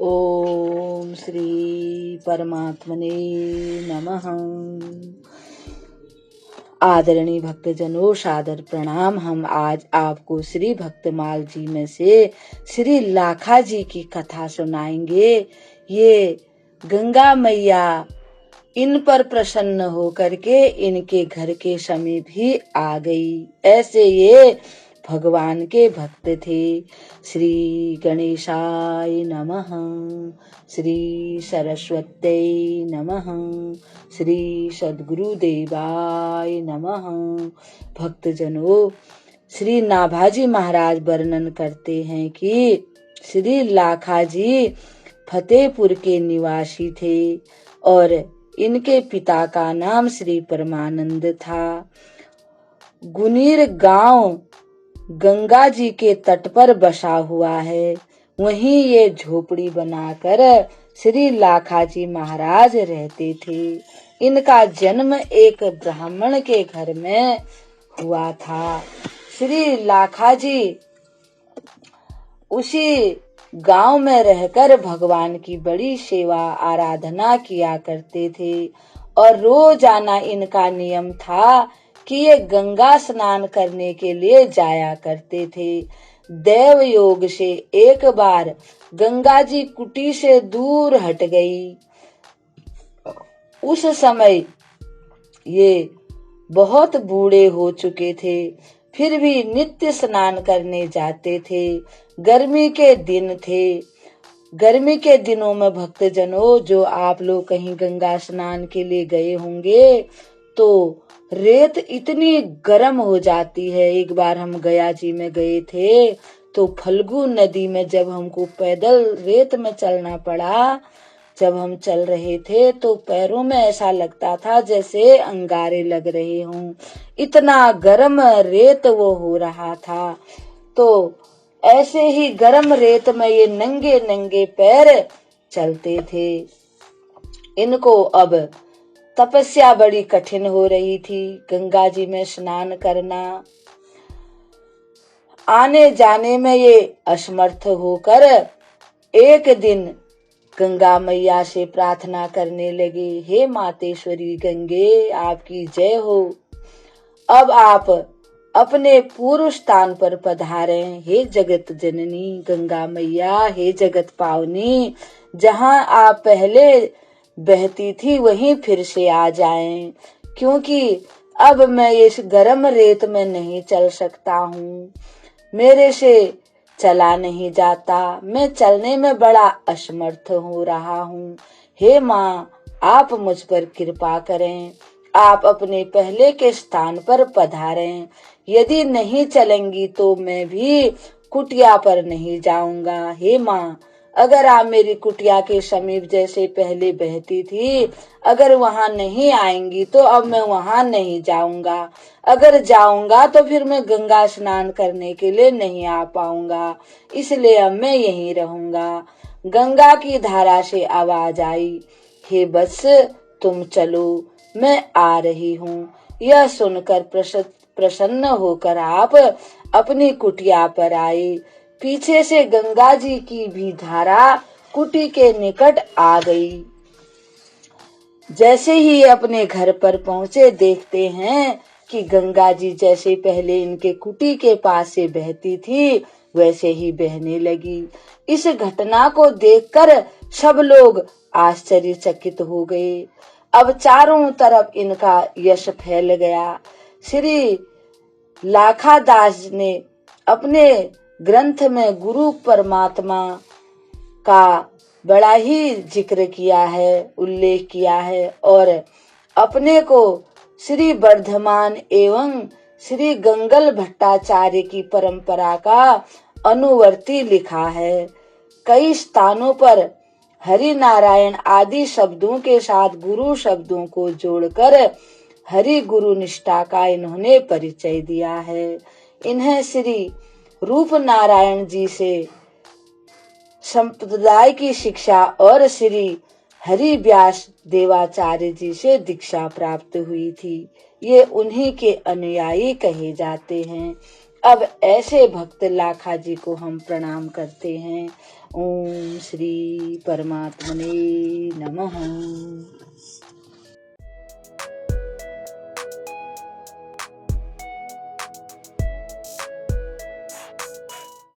ओम श्री परमात्मने नमः। आदरणीय भक्तजनों, सादर प्रणाम। हम आज आपको श्री भक्तमाल जी में से श्री लाखा जी की कथा सुनाएंगे। ये गंगा मैया इन पर प्रसन्न होकर के इनके घर के समीप ही आ गई। ऐसे ये भगवान के भक्त थे। श्री गणेशाय नमः, श्री सरस्वत्यै नमः, श्री सद्गुरुदेवाय नमः। भक्तजनों, श्री नाभाजी महाराज वर्णन करते हैं कि श्री लाखा जी फतेहपुर के निवासी थे और इनके पिता का नाम श्री परमानंद था। गुनीर गांव गंगा जी के तट पर बसा हुआ है। वहीं ये झोपड़ी बनाकर श्री लाखा जी महाराज रहते थे। इनका जन्म एक ब्राह्मण के घर में हुआ था। श्री लाखा जी उसी गांव में रहकर भगवान की बड़ी सेवा आराधना किया करते थे और रोजाना इनका नियम था कि ये गंगा स्नान करने के लिए जाया करते थे। देव योग से एक बार गंगा जी कुटी से दूर हट गई। उस समय ये बहुत बूढ़े हो चुके थे, फिर भी नित्य स्नान करने जाते थे। गर्मी के दिन थे। गर्मी के दिनों में भक्तजनों, जो आप लोग कहीं गंगा स्नान के लिए गए होंगे तो रेत इतनी गर्म हो जाती है। एक बार हम गया जी में गए थे तो फल्गु नदी में जब हमको पैदल रेत में चलना पड़ा, जब हम चल रहे थे तो पैरों में ऐसा लगता था जैसे अंगारे लग रहे हों। इतना गर्म रेत वो हो रहा था। तो ऐसे ही गर्म रेत में ये नंगे नंगे पैर चलते थे। इनको अब तपस्या बड़ी कठिन हो रही थी। गंगा जी में स्नान करना, आने जाने में ये असमर्थ होकर एक दिन गंगा मैया से प्रार्थना करने लगे, हे मातेश्वरी गंगे, आपकी जय हो। अब आप अपने पूर्व स्थान पर पधारें। हे जगत जननी गंगा मैया, हे जगत पावनी, जहाँ आप पहले बहती थी वहीं फिर से आ जाएं, क्योंकि अब मैं इस गर्म रेत में नहीं चल सकता हूँ। मेरे से चला नहीं जाता, मैं चलने में बड़ा असमर्थ हो रहा हूँ। हे माँ, आप मुझ पर कृपा करें, आप अपने पहले के स्थान पर पधारें। यदि नहीं चलेंगी तो मैं भी कुटिया पर नहीं जाऊंगा। हे माँ, अगर आप मेरी कुटिया के समीप जैसे पहले बहती थी, अगर वहां नहीं आएंगी तो अब मैं वहां नहीं जाऊंगा। अगर जाऊंगा तो फिर मैं गंगा स्नान करने के लिए नहीं आ पाऊंगा, इसलिए अब मैं यहीं रहूंगा। गंगा की धारा से आवाज आई, हे बस तुम चलो, मैं आ रही हूँ। यह सुनकर प्रसन्न होकर आप अपनी कुटिया पर आए। पीछे से गंगा जी की भी धारा कुटी के निकट आ गई। जैसे ही अपने घर पर पहुंचे, देखते हैं कि गंगा जी जैसे पहले इनके कुटी के पास से बहती थी वैसे ही बहने लगी। इस घटना को देखकर सब लोग आश्चर्यचकित हो गए। अब चारों तरफ इनका यश फैल गया। श्री लाखा दास ने अपने ग्रंथ में गुरु परमात्मा का बड़ा ही जिक्र किया है, उल्लेख किया है और अपने को श्री वर्धमान एवं श्री गंगल भट्टाचार्य की परंपरा का अनुवर्ती लिखा है। कई स्थानों पर हरि नारायण आदि शब्दों के साथ गुरु शब्दों को जोड़कर हरि गुरु निष्ठा का इन्होंने परिचय दिया है। इन्हें श्री रूप नारायण जी से संप्रदाय की शिक्षा और श्री हरि व्यास देवाचार्य जी से दीक्षा प्राप्त हुई थी। ये उन्हीं के अनुयायी कहे जाते हैं। अब ऐसे भक्त लाखा जी को हम प्रणाम करते हैं। ओम श्री परमात्मने नमः।